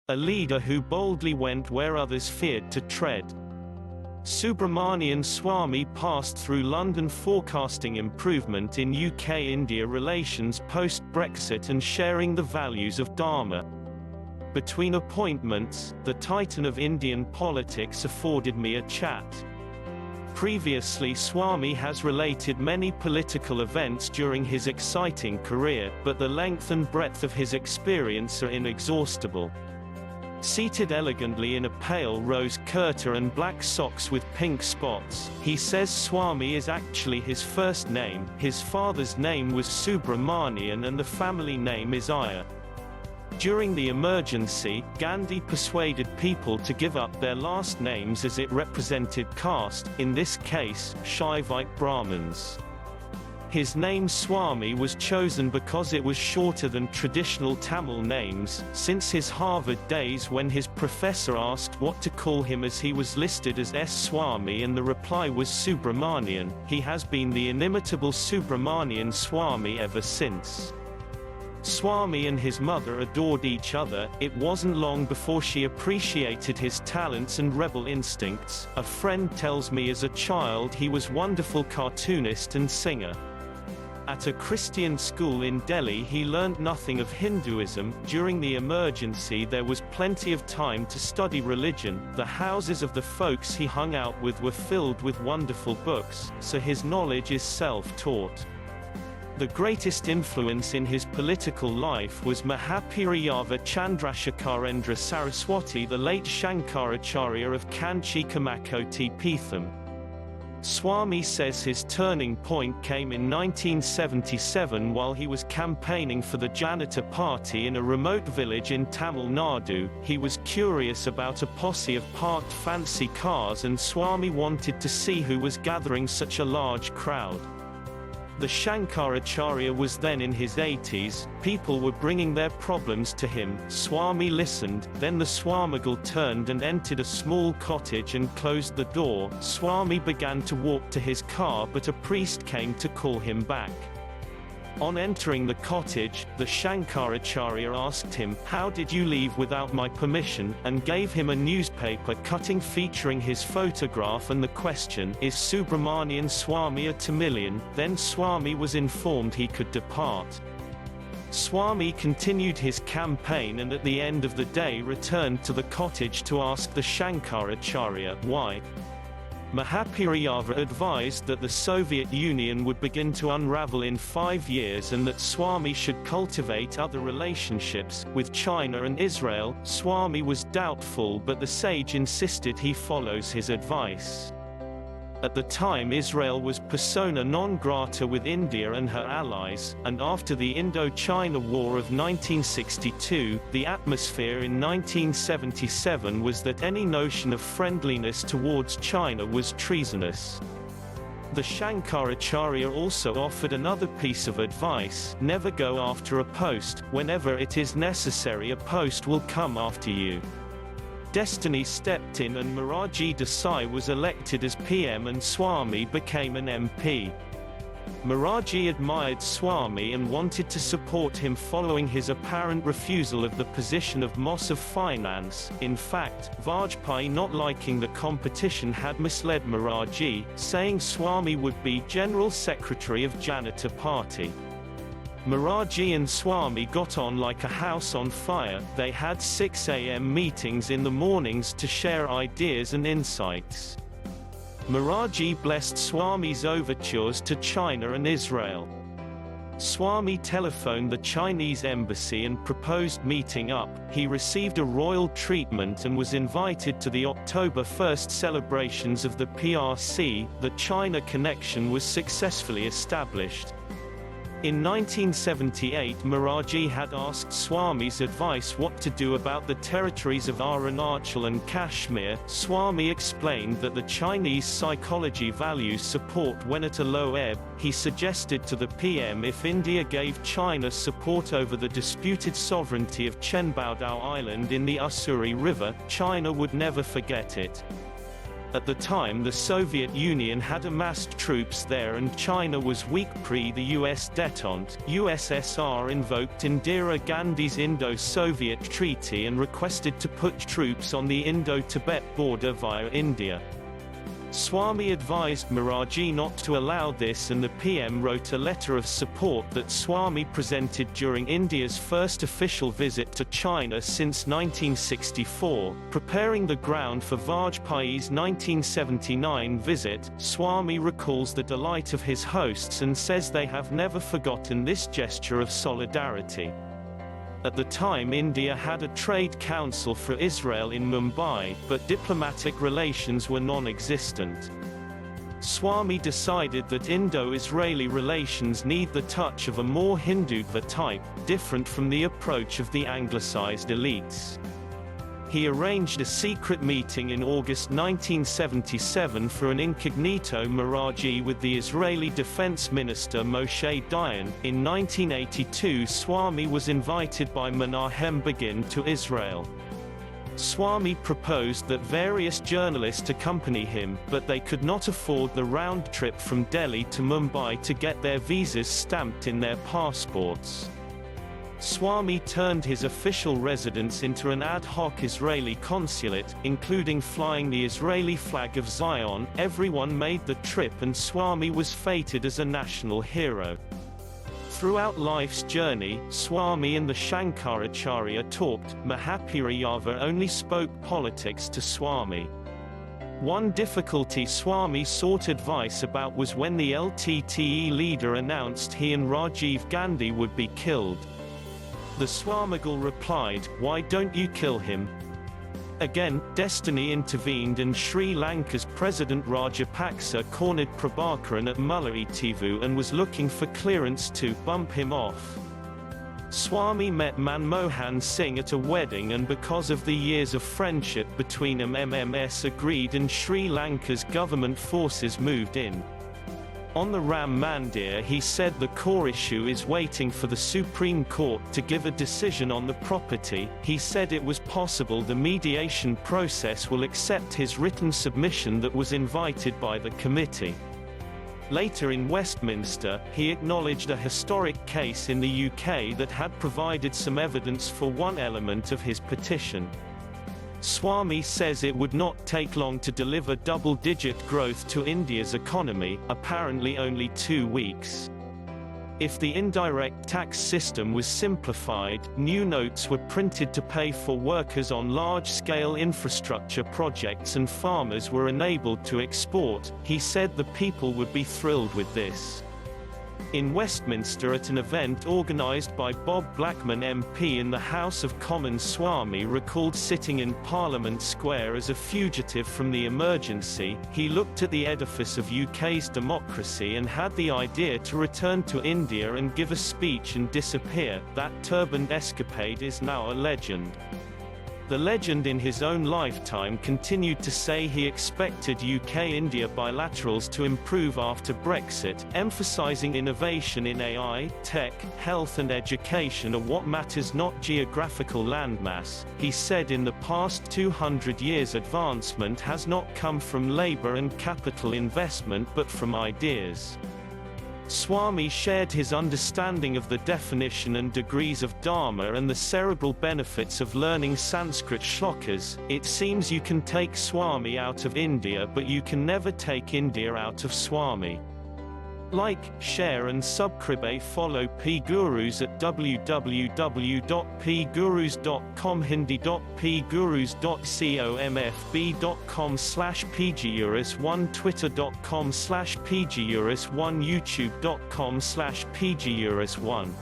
a leader who boldly went where others feared to tread. Subramanian Swamy passed through London forecasting improvement in UK-India relations post-Brexit and sharing the values of Dharma. Between appointments, the titan of Indian politics afforded me a chat. Previously, Swamy has related many political events during his exciting career, but the length and breadth of his experience are inexhaustible. Seated elegantly in a pale rose kurta and black socks with pink spots, he says Swamy is actually his first name. His father's name was Subramanian and the family name is Iyer. During the emergency, Gandhi persuaded people to give up their last names as it represented caste, in this case, Shaivite Brahmins. His name Swamy was chosen because it was shorter than traditional Tamil names. Since his Harvard days, when his professor asked what to call him as he was listed as S. Swamy and the reply was Subramanian, he has been the inimitable Subramanian Swamy ever since. Swamy and his mother adored each other. It wasn't long before she appreciated his talents and rebel instincts. A friend tells me as a child he was a wonderful cartoonist and singer. At a Christian school in Delhi he learned nothing of Hinduism. During the emergency there was plenty of time to study religion. The houses of the folks he hung out with were filled with wonderful books, so his knowledge is self-taught. The greatest influence in his political life was Mahaperiyava Chandrashekarendra Saraswati, the late Shankaracharya of Kanchi Kamakoti Peetham. Swamy says his turning point came in 1977 while he was campaigning for the Janata Party in a remote village in Tamil Nadu. He was curious about a posse of parked fancy cars and Swamy wanted to see who was gathering such a large crowd. The Shankaracharya was then in his 80s, people were bringing their problems to him. Swamy listened, then the Swamigal turned and entered a small cottage and closed the door. Swamy began to walk to his car but a priest came to call him back. On entering the cottage, the Shankaracharya asked him, "How did you leave without my permission?" and gave him a newspaper cutting featuring his photograph and the question, "Is Subramanian Swamy a Tamilian?" Then Swamy was informed he could depart. Swamy continued his campaign and at the end of the day returned to the cottage to ask the Shankaracharya, why? Mahaperiyava advised that the Soviet Union would begin to unravel in 5 years and that Swamy should cultivate other relationships, with China and Israel. Swamy was doubtful but the sage insisted he follows his advice. At the time Israel was persona non grata with India and her allies, and after the Indo-China War of 1962, the atmosphere in 1977 was that any notion of friendliness towards China was treasonous. The Shankaracharya also offered another piece of advice: never go after a post. Whenever it is necessary, a post will come after you. Destiny stepped in and Morarji Desai was elected as PM and Swamy became an MP. Morarji admired Swamy and wanted to support him following his apparent refusal of the position of Moss of Finance. In fact, Vajpayee not liking the competition had misled Morarji, saying Swamy would be General Secretary of Janata Party. Morarji and Swamy got on like a house on fire. They had 6 a.m. meetings in the mornings to share ideas and insights. Morarji blessed Swamy's overtures to China and Israel. Swamy telephoned the Chinese embassy and proposed meeting up. He received a royal treatment and was invited to the October 1st celebrations of the PRC. The China connection was successfully established. In 1978, Morarji had asked Swamy's advice what to do about the territories of Arunachal and Kashmir. Swamy explained that the Chinese psychology values support when at a low ebb. He suggested to the PM if India gave China support over the disputed sovereignty of Chenbaodao Island in the Ussuri River, China would never forget it. At the time, the Soviet Union had amassed troops there and China was weak pre the US détente. USSR invoked Indira Gandhi's Indo-Soviet Treaty and requested to put troops on the Indo-Tibet border via India. Swamy advised Maraji not to allow this, and the PM wrote a letter of support that Swamy presented during India's first official visit to China since 1964, preparing the ground for Vajpayee's 1979 visit. Swamy recalls the delight of his hosts and says they have never forgotten this gesture of solidarity. At the time, India had a trade council for Israel in Mumbai, but diplomatic relations were non-existent. Swamy decided that Indo-Israeli relations need the touch of a more Hindutva type, different from the approach of the anglicized elites. He arranged a secret meeting in August 1977 for an incognito Maraji with the Israeli Defense Minister Moshe Dayan. In 1982, Swamy was invited by Menahem Begin to Israel. Swamy proposed that various journalists accompany him, but they could not afford the round trip from Delhi to Mumbai to get their visas stamped in their passports. Swamy turned his official residence into an ad hoc Israeli consulate, including flying the Israeli flag of Zion. Everyone made the trip and Swamy was feted as a national hero. Throughout life's journey, Swamy and the Shankaracharya talked. Mahapiriyava only spoke politics to Swamy. One difficulty Swamy sought advice about was when the LTTE leader announced he and Rajiv Gandhi would be killed. The Swamigal replied, "Why don't you kill him?" Again, destiny intervened and Sri Lanka's President Rajapaksa cornered Prabhakaran at Mullaitivu and was looking for clearance to bump him off. Swamy met Manmohan Singh at a wedding, and because of the years of friendship between them, MMS agreed and Sri Lanka's government forces moved in. On the Ram Mandir, he said the core issue is waiting for the Supreme Court to give a decision on the property. He said it was possible the mediation process will accept his written submission that was invited by the committee. Later in Westminster, he acknowledged a historic case in the UK that had provided some evidence for one element of his petition. Swamy says it would not take long to deliver double-digit growth to India's economy, apparently only 2 weeks. If the indirect tax system was simplified, new notes were printed to pay for workers on large-scale infrastructure projects and farmers were enabled to export, he said the people would be thrilled with this. In Westminster, at an event organised by Bob Blackman MP in the House of Commons, Swamy recalled sitting in Parliament Square as a fugitive from the emergency. He looked at the edifice of UK's democracy and had the idea to return to India and give a speech and disappear. That turbaned escapade is now a legend. The legend in his own lifetime continued to say he expected UK-India bilaterals to improve after Brexit, emphasising innovation in AI, tech, health and education are what matters, not geographical landmass. He said in the past 200 years advancement has not come from labour and capital investment but from ideas. Swamy shared his understanding of the definition and degrees of Dharma and the cerebral benefits of learning Sanskrit shlokas. It seems you can take Swamy out of India, but you can never take India out of Swamy. Like, share and subscribe. Follow PGurus at www.pgurus.com, hindi.pgurus.com/pgurus1, twitter.com/pgurus1, youtube.com/pgurus1.